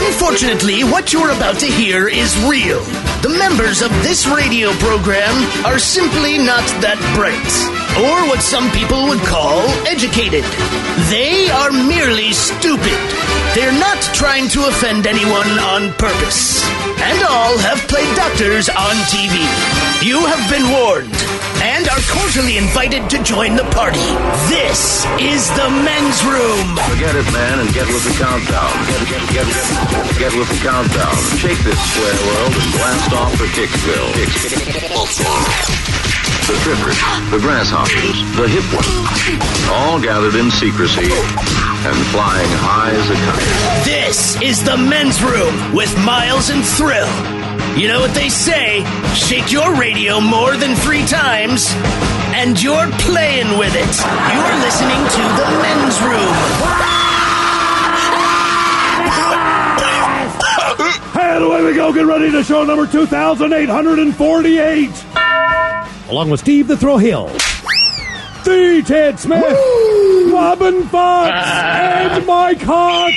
Unfortunately, what you're about to hear is real. The members of this radio program are simply not that bright, or what some people would call educated. They are merely stupid. They're not trying to offend anyone on purpose. And all have played doctors on TV. You have been warned and are cordially invited to join the party. This is the men's room. Forget it, man, and get with the countdown. Get with the countdown. Shake this square world and blast off for Kicksville. The trippers, the grasshoppers, the hip ones, all gathered in secrecy and flying high as a kite. This is the men's room with Miles and Thrill. You know what they say, shake your radio more than 3 times, and you're playing with it. You're listening to the men's room. And away we go, get ready to show number 2,848. Along with Steve the Thrill Hill, the Ted Smith, Robin Fox, and Mike Hawk.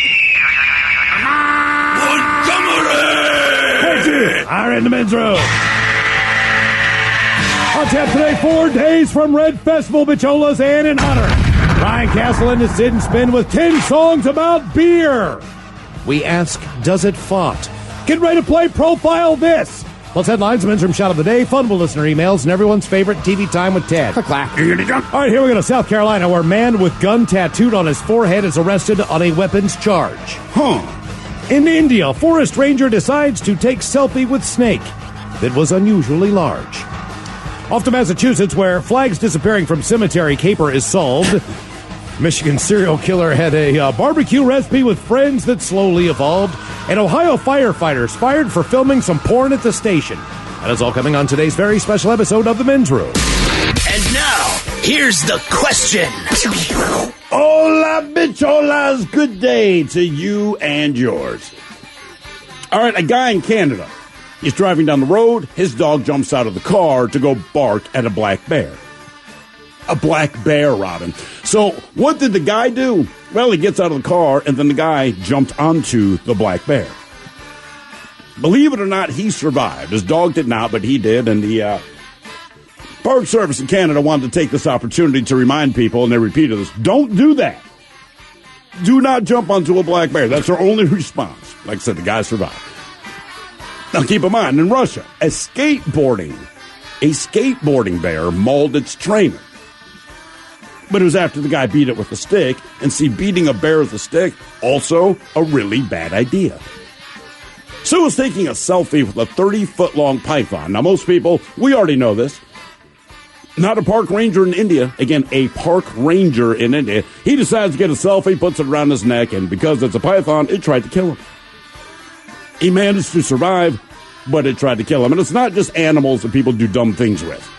Montgomery! Are in the men's room. On tap today, 4 days from Red Festival, Bicholas, and in honor, Ryan Castle and the Sit and Spin with 10 songs about beer. We ask, does it fought? Get ready to play Profile This. Plus headlines, the men's room shot of the day, fun listener emails, and everyone's favorite TV time with Ted. Clack. All right, here we go to South Carolina, where a man with gun tattooed on his forehead is arrested on a weapons charge. In India, a forest ranger decides to take selfie with snake that was unusually large. Off to Massachusetts, where flags disappearing from cemetery caper is solved. Michigan serial killer had a barbecue recipe with friends that slowly evolved. And Ohio firefighters fired for filming some porn at the station. That is all coming on today's very special episode of The Men's Room. And now, here's the question. Hola, bicholas. Good day to you and yours. All right, a guy in Canada. He's driving down the road. His dog jumps out of the car to go bark at a black bear. A black bear, Robin. So what did the guy do? Well, he gets out of the car, and then the guy jumped onto the black bear. Believe it or not, he survived. His dog did not, but he did, and the Park Service in Canada wanted to take this opportunity to remind people, and they repeated this, don't do that. Do not jump onto a black bear. That's their only response. Like I said, the guy survived. Now, keep in mind, in Russia, a skateboarding bear mauled its trainer. But it was after the guy beat it with a stick. And see, beating a bear with a stick, also a really bad idea. Sue was taking a selfie with a 30-foot-long python. Now, most people, we already know this. Not a park ranger in India. Again, a park ranger in India. He decides to get a selfie, puts it around his neck, and because it's a python, it tried to kill him. He managed to survive, but it tried to kill him. And it's not just animals that people do dumb things with.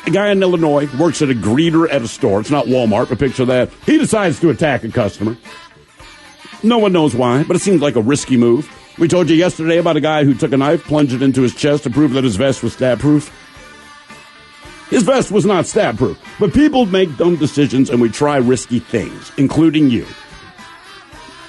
A guy in Illinois works at a greeter at a store. It's not Walmart, but picture that. He decides to attack a customer. No one knows why, but it seems like a risky move. We told you yesterday about a guy who took a knife, plunged it into his chest to prove that his vest was stab-proof. His vest was not stab-proof, but people make dumb decisions and we try risky things, including you.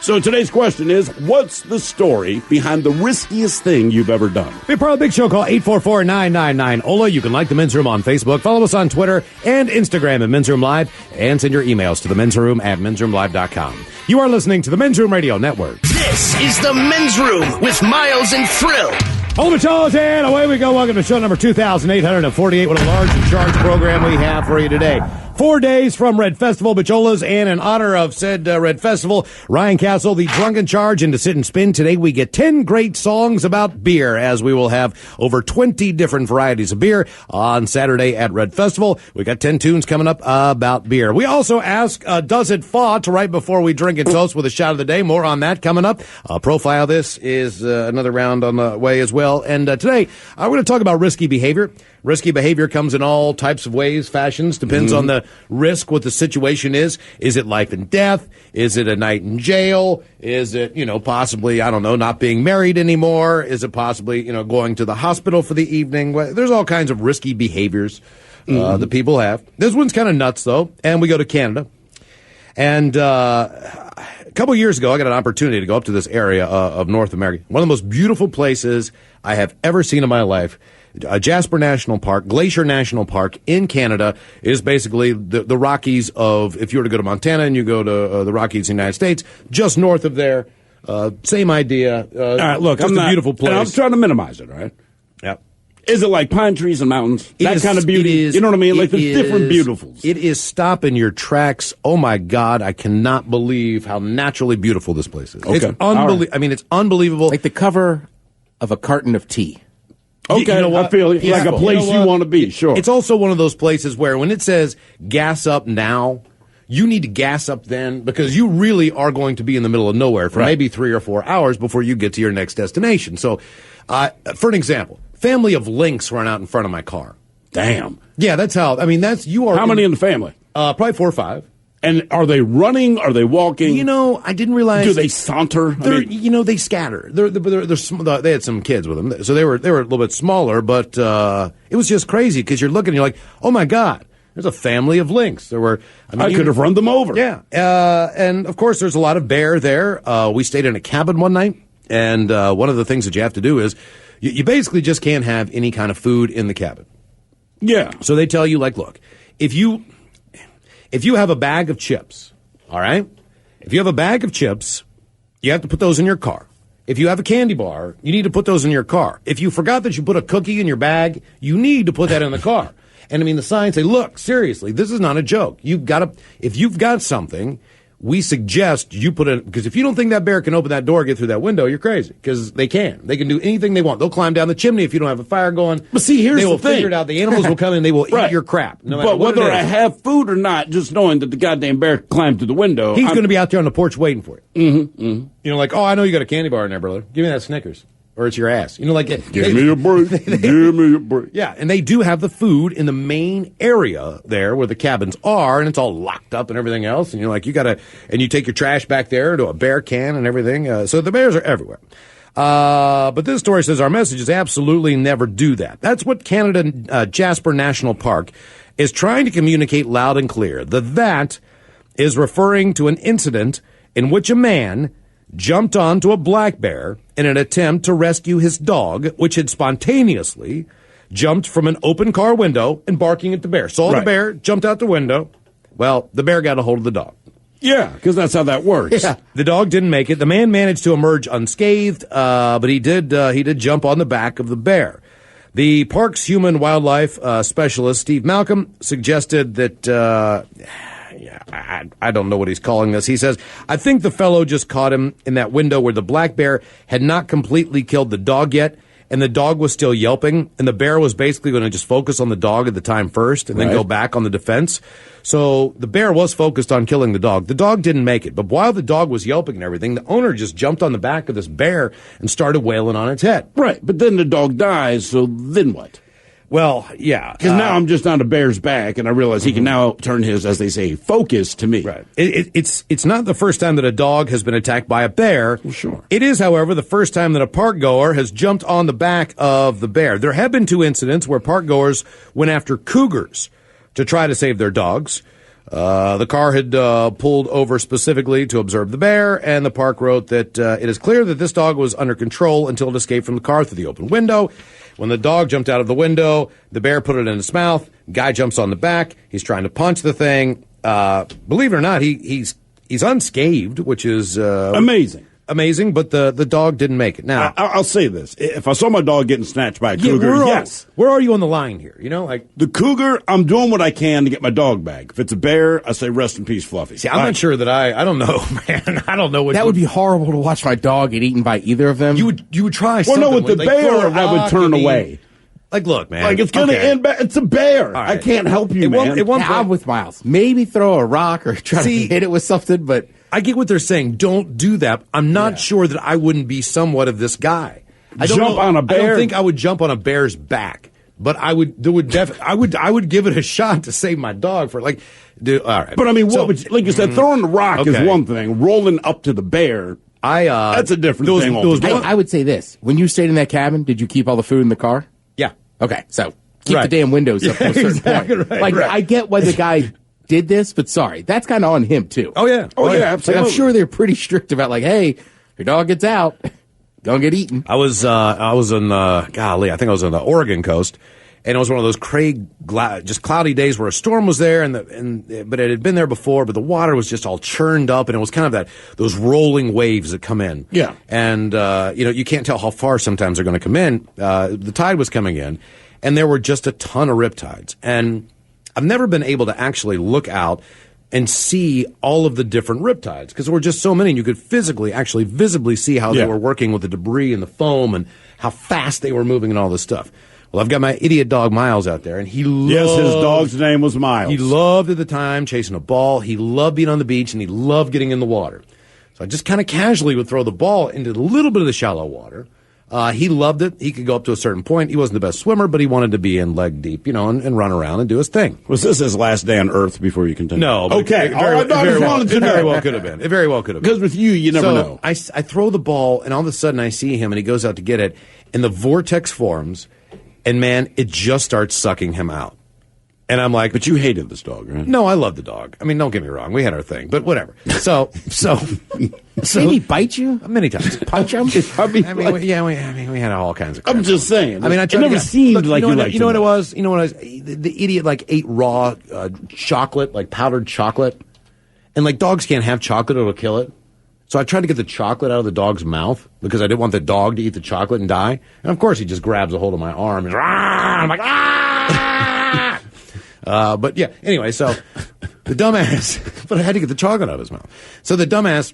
So today's question is, what's the story behind the riskiest thing you've ever done? Be part of the big show, call 844-999-OLA. You can like The Men's Room on Facebook, follow us on Twitter and Instagram at Men's Room Live, and send your emails to themensroom@mensroomlive.com. You are listening to the Men's Room Radio Network. This is the Men's Room with Miles and Thrill. Hold the Charles, and away we go. Welcome to show number 2,848. What a large and charged program we have for you today. 4 days from Red Festival, Bicholas, and in honor of said Red Festival, Ryan Castle, the drunken charge into Sit and Spin. Today we get 10 great songs about beer, as we will have over 20 different varieties of beer on Saturday at Red Festival. We got 10 tunes coming up about beer. We also ask, does it fought, right before we drink and toast with a shot of the day. More on that coming up. Profile This is another round on the way as well. And today, we're going to talk about risky behavior. Risky behavior comes in all types of ways, fashions, depends on the risk, what the situation is. Is it life and death? Is it a night in jail? Is it, possibly, I don't know, not being married anymore? Is it possibly, going to the hospital for the evening? There's all kinds of risky behaviors that people have. This one's kind of nuts, though. And we go to Canada. And a couple years ago, I got an opportunity to go up to this area of North America. One of the most beautiful places I have ever seen in my life. Jasper National Park, Glacier National Park in Canada is basically the Rockies of, if you were to go to Montana and you go to the Rockies in the United States, just north of there. Same idea. All right, look, just a beautiful place. And I'm trying to minimize it, all right? Yep. Is it like pine trees and mountains? That kind of beauty? You know what I mean? Like the different beautifuls. It is stop in your tracks. Oh, my God. I cannot believe how naturally beautiful this place is. Okay. It's Right. I mean, it's unbelievable. Like the cover of a carton of tea. Okay, You know what? I feel like a place you want to be, sure. It's also one of those places where when it says gas up now, you need to gas up then because you really are going to be in the middle of nowhere for maybe 3 or 4 hours before you get to your next destination. So, for an example, family of lynx ran out in front of my car. Damn. Yeah, that's how. I mean, you are. How many in the family? Probably 4 or 5. And are they running? Are they walking? You know, I didn't realize. Do they saunter? They scatter. They had some kids with them, so they were a little bit smaller. But it was just crazy because you're looking, and you're like, oh my God, there's a family of lynx. There were. I could have run them over. Yeah, and of course, there's a lot of bear there. We stayed in a cabin one night, and one of the things that you have to do is you basically just can't have any kind of food in the cabin. Yeah. So they tell you, like, look, if you have a bag of chips, all right? If you have a bag of chips, you have to put those in your car. If you have a candy bar, you need to put those in your car. If you forgot that you put a cookie in your bag, you need to put that in the car. And I mean, the signs say, look, seriously, this is not a joke. If you've got something, we suggest you put it, because if you don't think that bear can open that door, get through that window, you're crazy. Because they can. They can do anything they want. They'll climb down the chimney if you don't have a fire going. But see, here's they will the thing. figure it out. The animals will come in and they will eat your crap. No matter but what whether it I is. have food or not, just knowing that the goddamn bear climbed through the window. He's going to be out there on the porch waiting for you. Mm-hmm, mm-hmm. You know, like, oh, I know you got a candy bar in there, brother. Give me that Snickers. Or it's your ass. You know, like... Give me a break. Give me a break. Yeah, and they do have the food in the main area there where the cabins are, and it's all locked up and everything else. And you're like, and you take your trash back there to a bear can and everything. So the bears are everywhere. But this story says our message is absolutely never do that. That's what Canada Jasper National Park is trying to communicate loud and clear. That is referring to an incident in which a man jumped onto a black bear in an attempt to rescue his dog, which had spontaneously jumped from an open car window and barking at the bear. Saw the bear, jumped out the window. Well, the bear got a hold of the dog. Yeah, because that's how that works. Yeah. The dog didn't make it. The man managed to emerge unscathed, but he did jump on the back of the bear. The park's human wildlife specialist, Steve Malcolm, suggested that... I don't know what he's calling this. He says, I think the fellow just caught him in that window where the black bear had not completely killed the dog yet, and the dog was still yelping, and the bear was basically going to just focus on the dog at the time first and then go back on the defense. So the bear was focused on killing the dog. The dog didn't make it, but while the dog was yelping and everything, the owner just jumped on the back of this bear and started wailing on its head. Right, but then the dog dies, so then what? Well, yeah. Because now I'm just on a bear's back, and I realize he can now turn his, as they say, focus to me. Right. It's not the first time that a dog has been attacked by a bear. Well, sure. It is, however, the first time that a park goer has jumped on the back of the bear. There have been 2 incidents where park goers went after cougars to try to save their dogs. The car had pulled over specifically to observe the bear, and the park wrote that it is clear that this dog was under control until it escaped from the car through the open window. When the dog jumped out of the window, the bear put it in his mouth. Guy jumps on the back. He's trying to punch the thing. Believe it or not, he's unscathed, which is amazing. Amazing, but the dog didn't make it. Now, I'll say this. If I saw my dog getting snatched by a cougar, yes. Where are you on the line here? You know, like the cougar, I'm doing what I can to get my dog back. If it's a bear, I say rest in peace, Fluffy. See, I'm not sure that I don't know, man. I don't know what that would be horrible to watch my dog get eaten by either of them. You would try well, something. No, with the bear, I would turn away. Like, look, man. Like, it's going to end back. It's a bear. Right. I can't help you, man. I'm with Miles. Maybe throw a rock or try to hit it with something, but... I get what they're saying. Don't do that. I'm not sure that I wouldn't be somewhat of this guy. I don't think I would jump on a bear's back, but I would. I would give it a shot to save my dog for all right. But I mean, like you said, throwing the rock is one thing. Rolling up to the bear, that's a different thing. I would say this: when you stayed in that cabin, did you keep all the food in the car? Yeah. Okay, so keep the damn windows up to a certain point. Right, I get why the guy did this, but sorry, that's kind of on him too. Oh yeah. Oh, yeah, Like, absolutely. I'm sure they're pretty strict about like, hey, your dog gets out, don't get eaten. I was in golly, I think I was on the Oregon coast, and it was one of those just cloudy days where a storm was there, but it had been there before, but the water was just all churned up, and it was kind of those rolling waves that come in. Yeah. And you can't tell how far sometimes they're going to come in. The tide was coming in, and there were just a ton of riptides, and I've never been able to actually look out and see all of the different riptides because there were just so many, and you could visibly see how they were working with the debris and the foam and how fast they were moving and all this stuff. Well, I've got my idiot dog Miles out there, and he loved... Yes, his dog's name was Miles. He loved at the time chasing a ball. He loved being on the beach, and he loved getting in the water. So I just kind of casually would throw the ball into a little bit of the shallow water. He loved it. He could go up to a certain point. He wasn't the best swimmer, but he wanted to be in leg deep, and run around and do his thing. Was this his last day on Earth before you continue? No. Okay. It very well could have been. It very well could have been. Because with you never know. I throw the ball, and all of a sudden I see him, and he goes out to get it, and the vortex forms, and, man, it just starts sucking him out. And I'm like... But you hated this dog, right? No, I love the dog. I mean, don't get me wrong. We had our thing, but whatever. So Did he bite you? Many times. Punch him? we had all kinds of crap. I'm just saying. I mean, it never seemed like you liked You know what it was? You know what it was? The idiot, ate raw chocolate, powdered chocolate. And, dogs can't have chocolate. It'll kill it. So I tried to get the chocolate out of the dog's mouth because I didn't want the dog to eat the chocolate and die. And, of course, he just grabs a hold of my arm. And I'm like, ah! But, yeah, anyway, so the dumbass, but I had to get the chocolate out of his mouth. So the dumbass,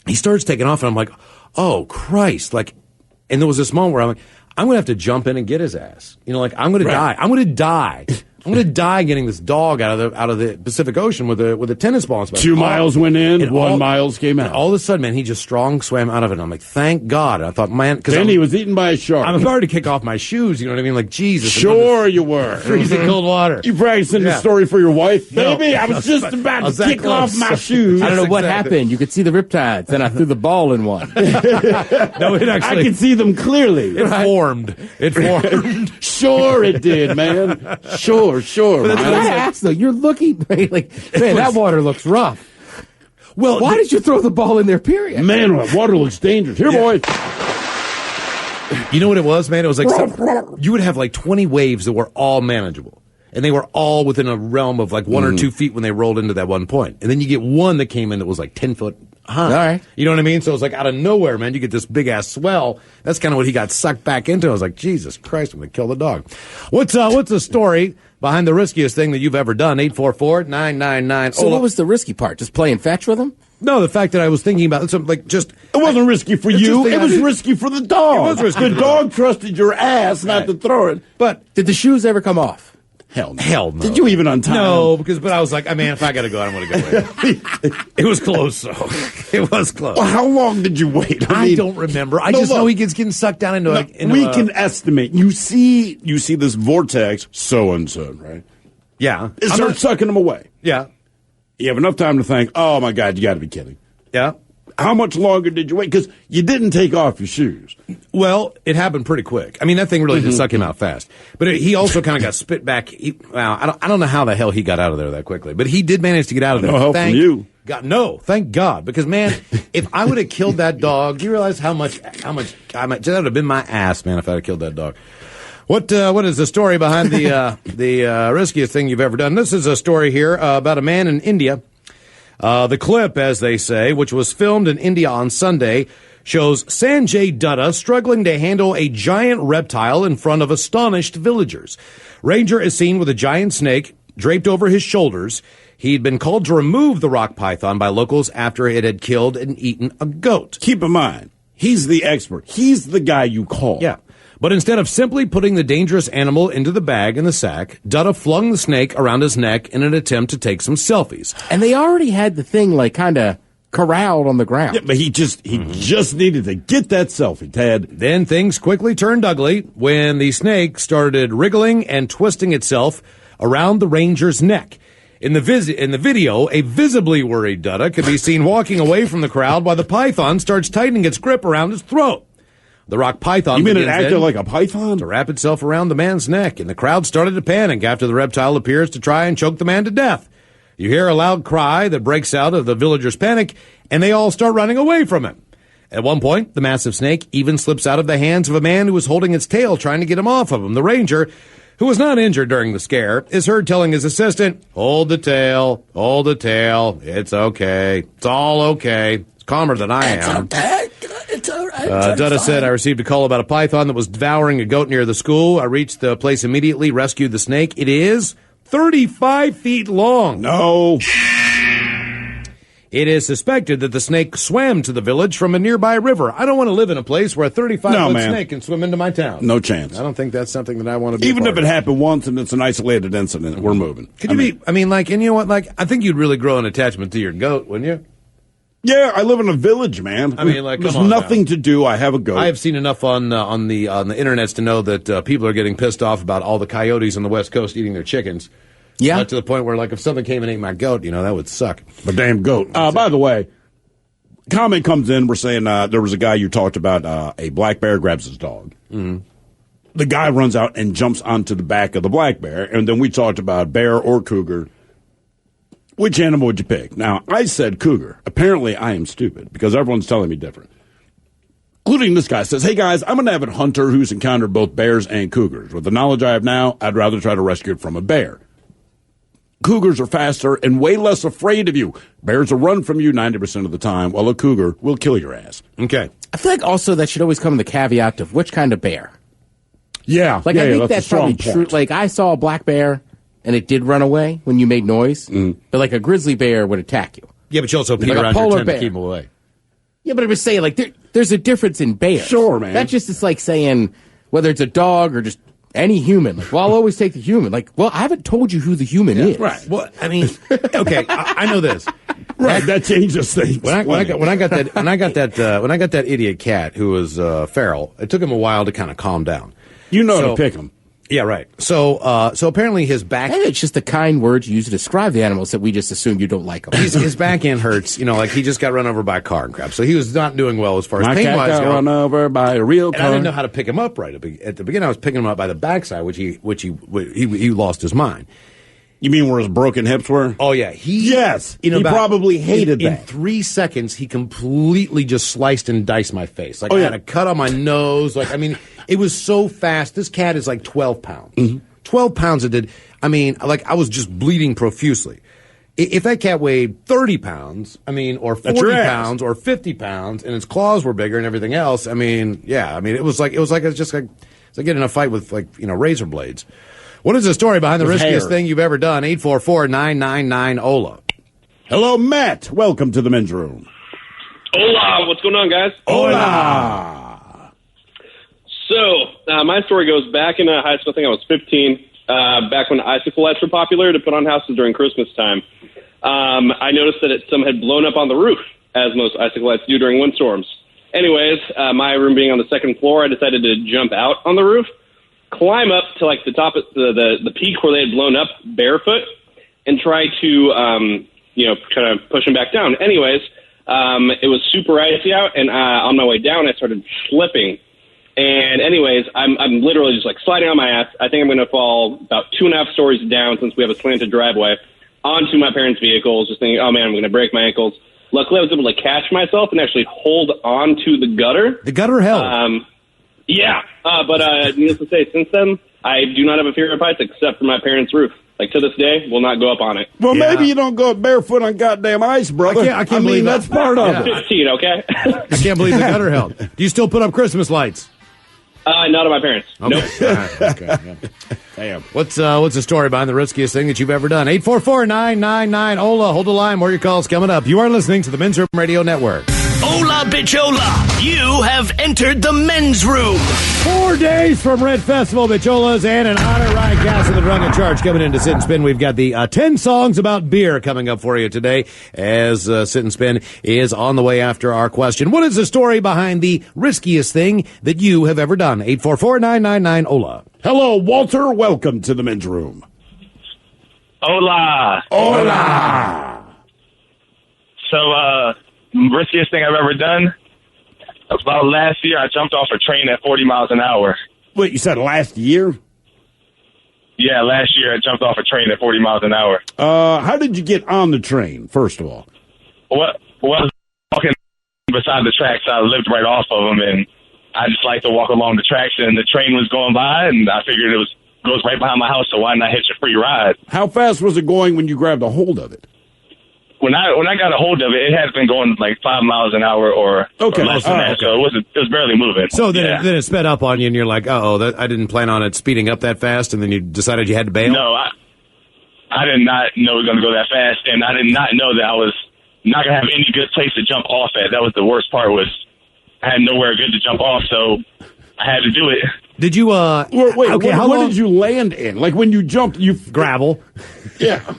he starts taking off, and I'm like, oh, Christ. And there was this moment where I'm like, I'm going to have to jump in and get his ass. I'm going to die. I'm going to die. I'm going to die getting this dog out of the Pacific Ocean with a tennis ball. 2 miles went in, 1 mile came out. And all of a sudden, man, he just strong swam out of it. And I'm like, thank God. And I thought, man, because he was eaten by a shark. I'm about to kick off my shoes. You know what I mean? Like, Jesus. Sure you were. Freezing cold water. You practicing the story for your wife? No. Baby, I was just about to kick off my shoes. I don't know what happened. You could see the riptides, then I threw the ball in one. No, it actually... I could see them clearly. It formed. It formed. Sure it did, man. Sure. I gotta ask, though, you're looking like, man, that water looks rough. Well, why did you throw the ball in there, period? Man, water looks dangerous. Here, boy. You know what it was, man? It was you would have 20 waves that were all manageable. And they were all within a realm of 1 or 2 feet when they rolled into that one point. And then you get one that came in that was 10 foot high. All right. You know what I mean? So it was out of nowhere, man. You get this big ass swell. That's kind of what he got sucked back into. I was like, Jesus Christ, I'm going to kill the dog. What's the story behind the riskiest thing that you've ever done? 844-999. So what was the risky part? Just playing fetch with him? No, the fact that I was thinking about it, it wasn't risky for you. It was risky for the dog. It was risky. The dog trusted your ass not to throw it. But did the shoes ever come off? Hell no. no. Did you even untie No, them? but I was like, man, if I got to go, I'm going to go. It was close, though. It was close. Well, how long did you wait? I don't remember. I just know he gets getting sucked down into we can estimate. You see this vortex, so-and-so, right? Yeah. It starts sucking them away. Yeah. You have enough time to think, oh, my God, you got to be kidding. Yeah. How much longer did you wait? Because you didn't take off your shoes. Well, it happened pretty quick. I mean, that thing really did suck him out fast. But he also kind of got spit back. I don't know how the hell he got out of there that quickly. But he did manage to get out of there. No help from you. God, no, thank God. Because, man, if I would have killed that dog, do you realize how much that would have been my ass, man, if I had killed that dog. What is the story behind the riskiest thing you've ever done? This is a story here about a man in India. The clip, as they say, which was filmed in India on Sunday, shows Sanjay Dutta struggling to handle a giant reptile in front of astonished villagers. Ranger is seen with a giant snake draped over his shoulders. He'd been called to remove the rock python by locals after it had killed and eaten a goat. Keep in mind, he's the expert. He's the guy you call. Yeah. But instead of simply putting the dangerous animal into the bag in the sack, Dutta flung the snake around his neck in an attempt to take some selfies. And they already had the thing kind of corralled on the ground. Yeah, but he just needed to get that selfie, Ted. Then things quickly turned ugly when the snake started wriggling and twisting itself around the ranger's neck. In the video, a visibly worried Dutta could be seen walking away from the crowd while the python starts tightening its grip around his throat. The rock python You mean it acted like a python? To wrap itself around the man's neck, and the crowd started to panic after the reptile appears to try and choke the man to death. You hear a loud cry that breaks out of the villagers' panic, and they all start running away from him. At one point, the massive snake even slips out of the hands of a man who was holding its tail trying to get him off of him. The ranger, who was not injured during the scare, is heard telling his assistant, hold the tail, it's okay, it's all okay. It's calmer than I am. It's all right. Dutta said, I received a call about a python that was devouring a goat near the school. I reached the place immediately, rescued the snake. It is 35 feet long. No. It is suspected that the snake swam to the village from a nearby river. I don't want to live in a place where a 35-foot snake can swim into my town. No chance. I don't think that's something that I want to be Even a if part it of. happened once and it's an isolated incident, we're moving. Could you be, and you know what, I think you'd really grow an attachment to your goat, wouldn't you? Yeah, I live in a village, man. There's nothing to do. I have a goat. I have seen enough on the internets to know that people are getting pissed off about all the coyotes on the West Coast eating their chickens. Yeah. To the point where, if something came and ate my goat, that would suck. The damn goat. By the way, comment comes in. We're saying there was a guy you talked about. A black bear grabs his dog. Mm-hmm. The guy runs out and jumps onto the back of the black bear. And then we talked about bear or cougar. Which animal would you pick? Now, I said cougar. Apparently, I am stupid because everyone's telling me different. Including this guy says, hey, guys, I'm an avid hunter who's encountered both bears and cougars. With the knowledge I have now, I'd rather try to rescue it from a bear. Cougars are faster and way less afraid of you. Bears will run from you 90% of the time, while a cougar will kill your ass. Okay. I feel like also that should always come in the caveat of which kind of bear. Yeah. I think that's probably true. I saw a black bear, and it did run away when you made noise. But a grizzly bear would attack you. Yeah, but you also pee around your tent to keep them away. Yeah, but I was saying, there's a difference in bears. Sure, man. That just is like saying whether it's a dog or just any human. I'll always take the human. I haven't told you who the human is. Right. Well, okay, I know this. Right, that changes things. When I got that idiot cat who was feral, it took him a while to kind of calm down. To pick him. Yeah, right. So apparently his back. Maybe it's just the kind words you use to describe the animals that we just assume you don't like them. His back end hurts. He just got run over by a car and crap. So he was not doing well as far as My pain cat wise. got run over by a real car. And I didn't know how to pick him up right at the beginning. I was picking him up by the backside, which he lost his mind. You mean where his broken hips were? Oh yeah, he probably hated that. In 3 seconds, he completely just sliced and diced my face. I had a cut on my nose. It was so fast. This cat is 12 pounds. Mm-hmm. 12 pounds it did. I was just bleeding profusely. If that cat weighed 30 pounds, or 40 pounds, or 50 pounds, and its claws were bigger and everything else, it was just like getting in a fight with razor blades. What is the story behind the riskiest thing you've ever done? 844-999-OLA. Hello, Matt. Welcome to the men's room. Hola. What's going on, guys? Hola. So, my story goes back in high school. I think I was 15, back when icicle lights were popular to put on houses during Christmas time. I noticed that some had blown up on the roof, as most icicle lights do during windstorms. Anyways, my room being on the second floor, I decided to jump out on the roof, climb up to the top of the peak where they had blown up barefoot, and try to kind of push them back down. Anyways, it was super icy out, and on my way down, I started slipping. And anyways, I'm literally just sliding on my ass. I think I'm going to fall about 2.5 stories down, since we have a slanted driveway, onto my parents' vehicles, just thinking, oh man, I'm going to break my ankles. Luckily, I was able to catch myself and actually hold on to the gutter. The gutter held. Yeah, but needless to say, since then, I do not have a fear of heights except for my parents' roof. To this day, will not go up on it. Well, maybe you don't go up barefoot on goddamn ice, brother. I can't believe that's part of it. 15, okay? I can't believe the gutter held. Do you still put up Christmas lights? Not at my parents. Okay. Nope. All right. Okay. Yeah. Damn. What's the story behind the riskiest thing that you've ever done? 844-999-OLA. Hold the line. More of your calls coming up. You are listening to the Men's Room Radio Network. Hola, bichola. You have entered the men's room. 4 days from Red Festival, bicholas, and an honor. Ryan Cass and the Drunk in Charge coming in to Sit and Spin. We've got the 10 songs about beer coming up for you today as Sit and Spin is on the way after our question. What is the story behind the riskiest thing that you have ever done? 844-999-OLA. Hello, Walter. Welcome to the men's room. Hola. Hola. So, riskiest thing I've ever done? About last year, I jumped off a train at 40 miles an hour. Wait, you said last year? Yeah, last year I jumped off a train at 40 miles an hour. How did you get on the train, first of all? Well, I was walking beside the tracks. I lived right off of them, and I just like to walk along the tracks, and the train was going by, and I figured goes right behind my house, so why not hitch a free ride? How fast was it going when you grabbed a hold of it? When I got a hold of it, it had been going like 5 miles an hour or less than that, so it was barely moving. So then it sped up on you, and you're like, I didn't plan on it speeding up that fast, and then you decided you had to bail? No, I did not know it was going to go that fast, and I did not know that I was not going to have any good place to jump off at. That was the worst part, was I had nowhere good to jump off, so I had to do it. Did you, wait, what did you land in? Like when you jumped, gravel. Yeah.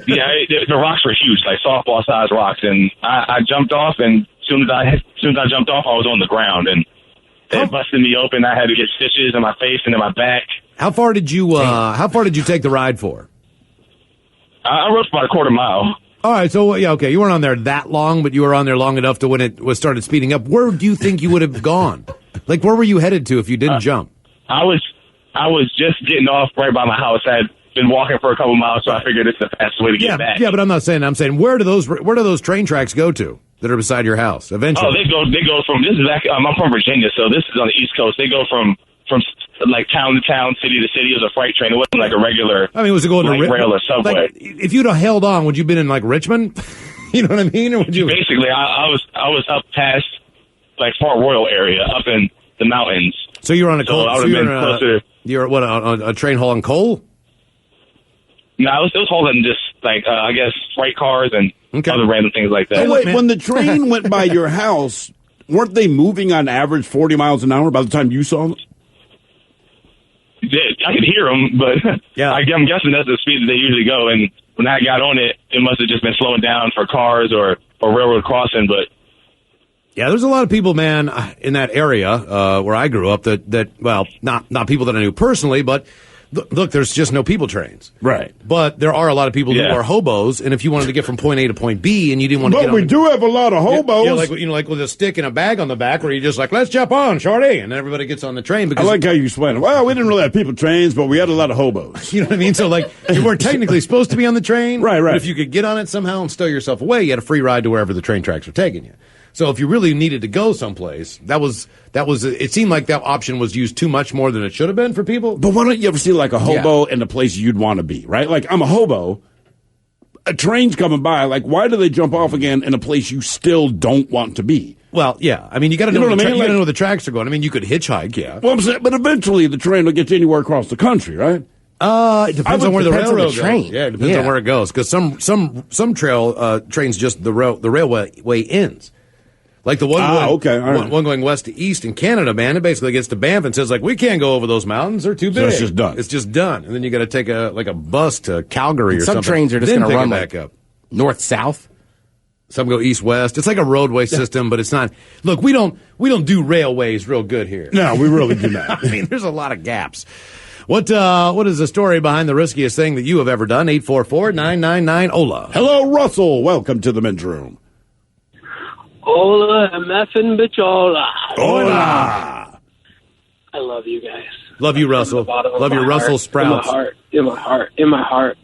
Yeah, the rocks were huge, like softball-sized rocks, and I jumped off, and as soon as I jumped off, I was on the ground, and it busted me open. I had to get stitches in my face and in my back. How far did you take the ride for? I rode for about a quarter mile. All right, so yeah, okay, you weren't on there that long, but you were on there long enough to when it started speeding up. Where do you think you would have gone? Like, where were you headed to if you didn't jump? I was just getting off right by my house. I had been walking for a couple miles, so I figured it's the fastest way to get back. Yeah, but I'm saying where do those train tracks go to that are beside your house eventually? Oh, they go from, this is back, I'm from Virginia, so this is on the East Coast. They go from like town to town, city to city. It was a freight train. It wasn't like a regular. I mean, was it going to rail or subway? Like, if you'd have held on, would you have been in like Richmond? You know what I mean? Or would you? Basically, I was up past like Fort Royal area, up in the mountains. So you were on a coal. So you're what on a train hauling coal? No, it was hauling just like I guess freight cars and other random things like that. Oh, wait, when the train went by your house, weren't they moving on average 40 miles an hour by the time you saw them? I could hear them, but yeah. I'm guessing that's the speed that they usually go. And when I got on it, it must have just been slowing down for cars or railroad crossing. But yeah, there's a lot of people, man, in that area where I grew up that well, not people that I knew personally, but look, there's just no people trains. Right. But there are a lot of people who are hobos, and if you wanted to get from point A to point B and you didn't want to get on... But we do have a lot of hobos. Yeah, like with a stick and a bag on the back where you're just like, let's jump on, shorty, and then everybody gets on the train. Because I like how you explain it. Well, we didn't really have people trains, but we had a lot of hobos. You know what I mean? So, like, you weren't technically supposed to be on the train. Right. But if you could get on it somehow and stow yourself away, you had a free ride to wherever the train tracks were taking you. So if you really needed to go someplace, that was. It seemed like that option was used too much more than it should have been for people. But why don't you ever see like a hobo in a place you'd want to be, right? Like I'm a hobo, a train's coming by. Like why do they jump off again in a place you still don't want to be? Well, yeah. I mean, you got to know. You got to know where the tracks are going. I mean, you could hitchhike, yeah. Well, I'm saying, but eventually the train will get you anywhere across the country, right? It depends on where the railroad train. goes. Yeah, it depends on where it goes. Because some trail trains just the railway ends. Like the one going west to east in Canada, man, it basically gets to Banff and says, like, we can't go over those mountains. They're too big. So it's just done. It's just done. And then you got to take a bus to Calgary or something. Some trains are just going to run back up. North-south. Some go east-west. It's like a roadway system, but it's not. Look, we don't do railways real good here. No, we really do not. I mean, there's a lot of gaps. What is the story behind the riskiest thing that you have ever done? 844-999-OLA. Hello, Russell. Welcome to the men's room. Hola, meffin' bichola. Hola. I love you guys. Love you, Russell. Love your Russell Sprouts. In my heart.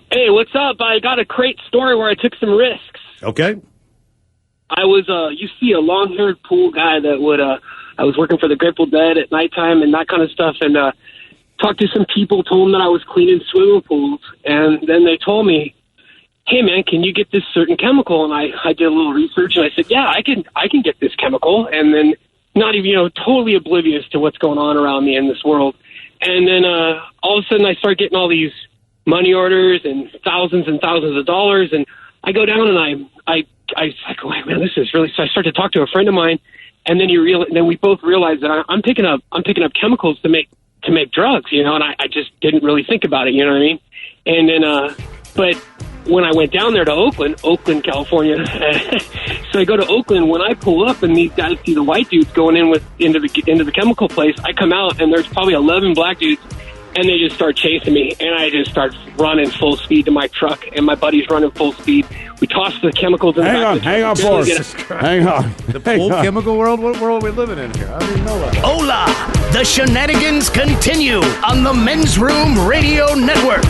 Hey, what's up? I got a great story where I took some risks. Okay. I was, you see a long-haired pool guy that would, I was working for the Grateful Dead at nighttime and that kind of stuff, and talked to some people, told them that I was cleaning swimming pools, and then they told me, hey man, can you get this certain chemical? And I did a little research and I said, yeah, I can get this chemical. And then not even, totally oblivious to what's going on around me in this world. And then, all of a sudden I start getting all these money orders and thousands of dollars. And I go down and I go, man, this is really, so I start to talk to a friend of mine. And then then we both realize that I'm picking up chemicals to make drugs, and I just didn't really think about it. You know what I mean? And then, but when I went down there to Oakland, California, so I go to Oakland. When I pull up and these guys see the white dudes going into the chemical place, I come out and there's probably 11 black dudes, and they just start chasing me, and I just start running full speed to my truck, and my buddy's running full speed. We toss the chemicals in the back of the Hang on, truck. Forrest. Hang on. The full chemical world? What world are we living in here? I didn't know that. Hola! The shenanigans continue on the Men's Room Radio Network.